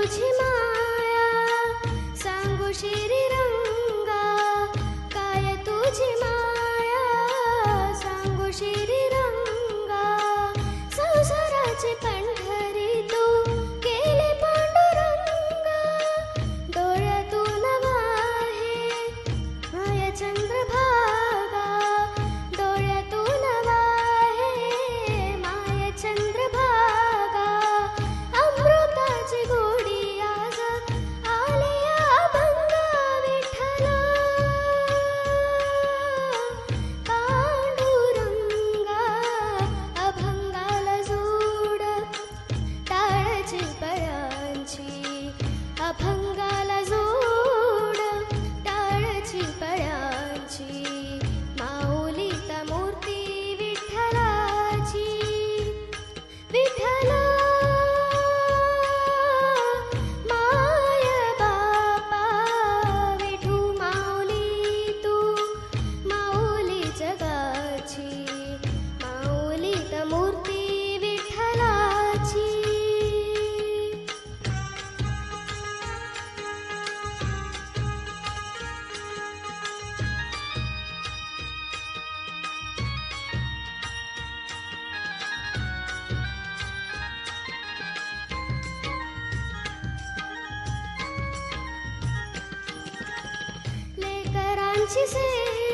तुझी माया सांगू श्रीरंगा, काय तुझी माया सांगू श्रीरंगा, संसाराची पंढरी तू केली पांडुरंगा, डोळ्यातून वाहे माया चंद्रभागा, डोळ्यातून वाहे माया चंद्रभागा, अमृताची गोडी आज आलिया अभंगा विठ्ठला, पांडुरंगा अभंगाला जोड टाळची पळांची, अभंगाला जोड टाळची पळांची, माऊलीता मूर्ती विठ्ठलाची, विठ्ठला माय बापा विठू माऊली तू, माऊली जगाची, माऊलीता मूर्ती विठ्ठलाची. लेकरांची सेवा